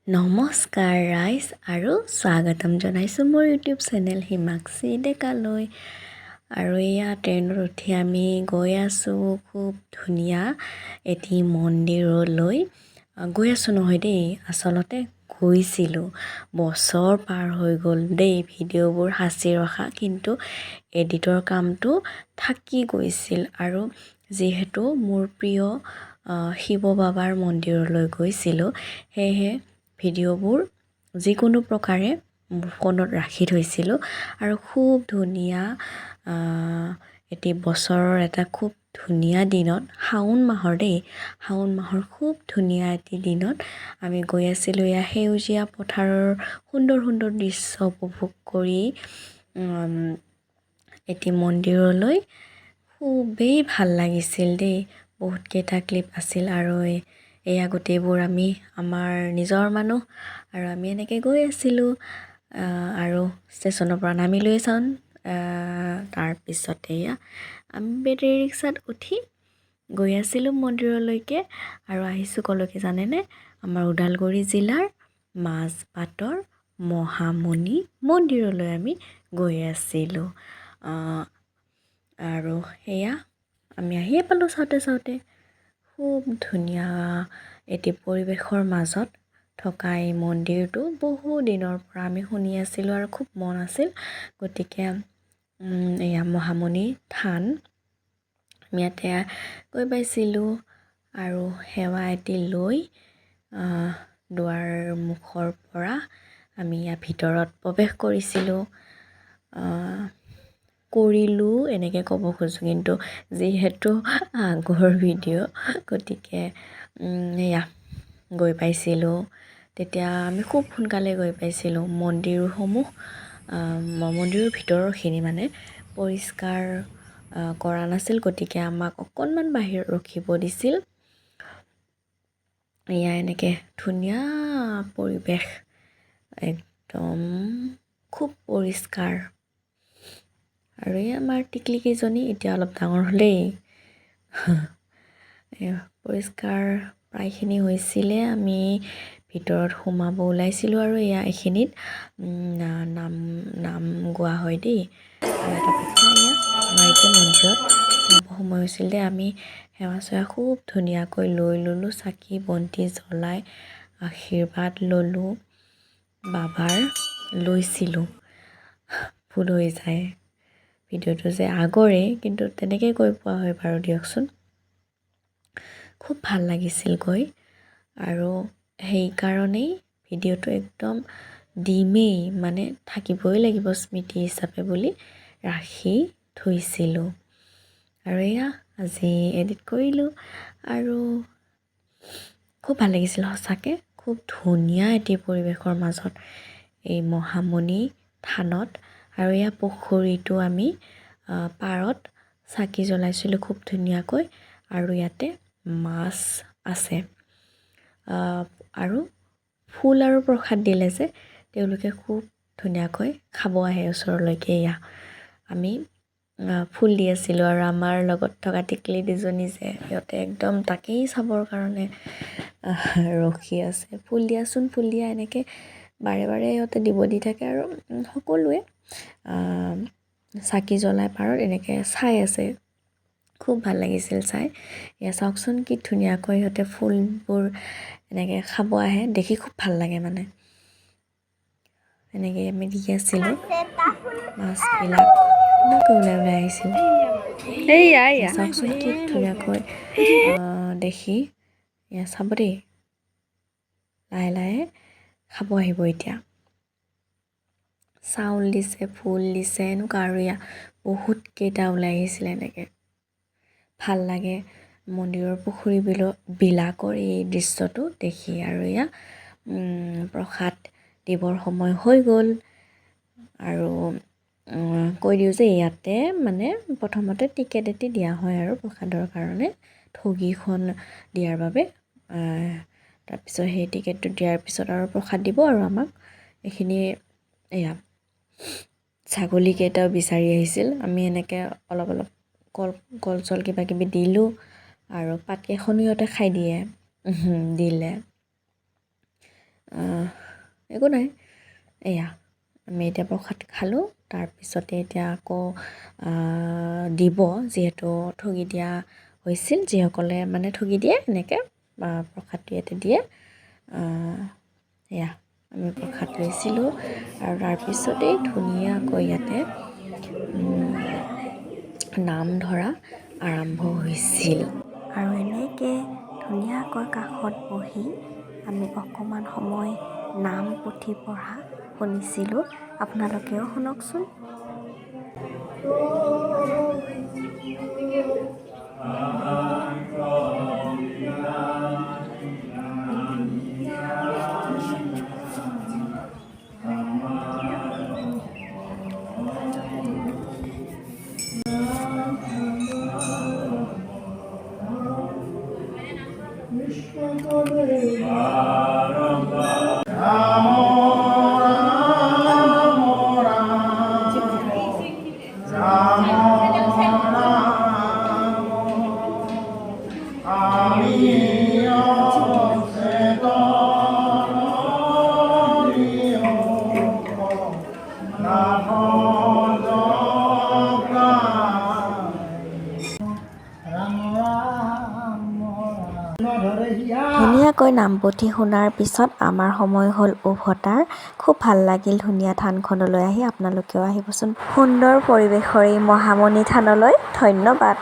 নমস্কাৰ ৰাইজ আৰু স্বাগতম জনাইছোঁ মোৰ ইউটিউব চেনেল হিমাক্ষী ডেকালৈ। আৰু এয়া ট্ৰেইনত উঠি আমি গৈ আছোঁ খুব ধুনীয়া এটি মন্দিৰলৈ। গৈ আছোঁ নহয় দেই, আচলতে গৈছিলোঁ। বছৰ পাৰ হৈ গ'ল দেই, ভিডিঅ'বোৰ সাঁচি ৰখা, কিন্তু এডিটৰ কামটো থাকি গৈছিল। আৰু যিহেতু মোৰ প্ৰিয় শিৱ বাবাৰ মন্দিৰলৈ গৈছিলোঁ, সেয়েহে ভিডিঅ'বোৰ যিকোনো প্ৰকাৰে ফোনত ৰাখি থৈছিলোঁ। আৰু খুব ধুনীয়া এটি বছৰৰ এটা খুব ধুনীয়া দিনত, শাওণ মাহৰ দেই, শাওণ মাহৰ খুব ধুনীয়া এটি দিনত আমি গৈ আছিলোঁ এয়া সেউজীয়া পথাৰৰ সুন্দৰ সুন্দৰ দৃশ্য উপভোগ কৰি এটি মন্দিৰলৈ। খুবেই ভাল লাগিছিল দেই, বহুতকেইটা ক্লিপ আছিল। আৰু এয়া গোটেইবোৰ আমি আমাৰ নিজৰ মানুহ, আৰু আমি এনেকৈ গৈ আছিলোঁ। আৰু ষ্টেচনৰ পৰা নামিলৈ চাওঁ, তাৰপিছতে এয়া আমি বেটেৰী ৰিক্সাত উঠি গৈ আছিলোঁ মন্দিৰলৈকে। আৰু আহিছোঁ ক'লৈকে জানেনে? আমাৰ ওদালগুৰি জিলাৰ মাজবাটৰ মহামুনি মন্দিৰলৈ আমি গৈ আছিলোঁ। আৰু সেয়া আমি আহিয়ে পালোঁ চাওঁতে চাওঁতে। খুব ধুনীয়া এটি পৰিৱেশৰ মাজত থকা এই মন্দিৰটো বহু দিনৰ পৰা আমি শুনি আছিলোঁ আৰু খুব মন আছিল। গতিকে এয়া মহামুনি থান, আমি ইয়াতে গৈ পাইছিলোঁ। আৰু সেৱা এটি লৈ দুৱাৰ মুখৰ পৰা আমি ইয়াৰ ভিতৰত প্ৰৱেশ কৰিছিলোঁ। কৰিলোঁ এনেকৈ ক'ব খোজোঁ, কিন্তু যিহেতু আগৰ ভিডিঅ', গতিকে এয়া গৈ পাইছিলোঁ। তেতিয়া আমি খুব সোনকালে গৈ পাইছিলোঁ। মন্দিৰৰ ভিতৰৰখিনি মানে পৰিষ্কাৰ কৰা নাছিল, গতিকে আমাক অকণমান বাহিৰত ৰখিব দিছিল। এয়া এনেকৈ ধুনীয়া পৰিৱেশ, একদম খুব পৰিষ্কাৰ। আৰু এই আমাৰ টিকলিকেইজনী এতিয়া অলপ ডাঙৰ হ'লেই। পৰিষ্কাৰ প্ৰায়খিনি হৈছিলে, আমি ভিতৰত সোমাব ওলাইছিলোঁ। আৰু এয়া এইখিনিত নাম গোৱা হয় দেই। আৰু এটা কথা, এয়া আমাৰ এতিয়া মন্দিৰত সোমাব সময় হৈছিল দেই। আমি সেৱা চেৱা খুব ধুনীয়াকৈ লৈ ল'লোঁ, চাকি বন্তি জ্বলাই আশীৰ্বাদ ল'লোঁ বাবাৰ। লৈছিলোঁ, ভুল হৈ যায়, ভিডিঅ'টো যে আগৰে, কিন্তু তেনেকৈ কৈ পোৱা হয় বাৰু, দিয়কচোন। খুব ভাল লাগিছিল গৈ, আৰু সেইকাৰণেই ভিডিঅ'টো একদম দিমেই, মানে থাকিবই লাগিব স্মৃতি হিচাপে বুলি ৰাখি থৈছিলোঁ। আৰু এয়া আজি এডিট কৰিলোঁ, আৰু খুব ভাল লাগিছিল সঁচাকৈ। খুব ধুনীয়া এটি পৰিৱেশৰ মাজত এই মহামুনি থানত। আৰু এয়া পুখুৰীটো আমি পাৰত চাকি জ্বলাইছিলোঁ খুব ধুনীয়াকৈ। আৰু ইয়াতে মাছ আছে, আৰু ফুল আৰু প্ৰসাদ দিলে যে তেওঁলোকে খুব ধুনীয়াকৈ খাব আহে ওচৰলৈকে। এয়া আমি ফুল দি আছিলোঁ, আৰু আমাৰ লগত থকা টিকলি দুজনী যে, সিহঁতে একদম তাকেই চাবৰ কাৰণে ৰখি আছে। ফুল দিয়াচোন, ফুল দিয়া, এনেকৈ বাৰে বাৰে সিহঁতে দি থাকে। আৰু সকলোৱে চাকি জ্বলাই পাৰত এনেকৈ চাই আছে। খুব ভাল লাগিছিল চাই। এয়া চাওকচোন কি ধুনীয়াকৈ সিহঁতে ফুলবোৰ এনেকৈ খাব আহে, দেখি খুব ভাল লাগে মানে। এনেকৈ আমি দি আছিলোঁ, মাছবিলাক ধুনীয়াকৈ ওলাই ওলাই আহিছিল। চাওকচোন কি ধুনীয়াকৈ দেখি। এয়া চাব দেই, লাহে লাহে খাব আহিব এতিয়া। চাউল দিছে, ফুল দিছে, এনেকুৱা। আৰু এয়া বহুতকেইটা ওলাই আহিছিলে এনেকৈ। ভাল লাগে মন্দিৰৰ পুখুৰীবিলাকৰ এই দৃশ্যটো দেখি। আৰু এয়া প্ৰসাদ দিবৰ সময় হৈ গ'ল। আৰু কৈ দিওঁ যে ইয়াতে মানে প্ৰথমতে টিকেট এটি দিয়া হয় আৰু প্ৰসাদৰ কাৰণে, ঠগীখন দিয়াৰ বাবে। তাৰপিছত সেই টিকেটটো দিয়াৰ পিছত আৰু প্ৰসাদ দিব আৰু আমাক। এইখিনি এয়া ছাগলীকেইটাও বিচাৰি আহিছিল। আমি এনেকৈ অলপ অলপ কল চল কিবা কিবি দিলোঁ, আৰু পাতকেইখনো সিহঁতে খাই দিয়ে দিলে। একো নাই। এয়া আমি এতিয়া প্ৰসাদ খালোঁ। তাৰপিছতে এতিয়া আকৌ দিব, যিহেতু ঠগি দিয়া হৈছিল, যিসকলে মানে ঠগি দিয়ে এনেকৈ প্ৰসাদটো ইয়াতে দিয়ে। এয়া আমি প্ৰসাদ লৈছিলোঁ আৰু তাৰপিছতেই ধুনীয়াকৈ ইয়াতে নাম ধৰা আৰম্ভ হৈছিল। আৰু এনেকৈ ধুনীয়াকৈ কাষত বহি আমি অকণমান সময় নাম পুথি পঢ়া শুনিছিলোঁ। আপোনালোকেও শুনকচোন। ধুনীয়াকৈ নামপুথি শুনাৰ পিছত আমাৰ সময় হ'ল উভতাৰ। খুব ভাল লাগিল ধুনীয়া থানখনলৈ আহি। আপোনালোকেও আহিবচোন সুন্দৰ পৰিৱেশৰ এই মহামণি থানলৈ। ধন্যবাদ।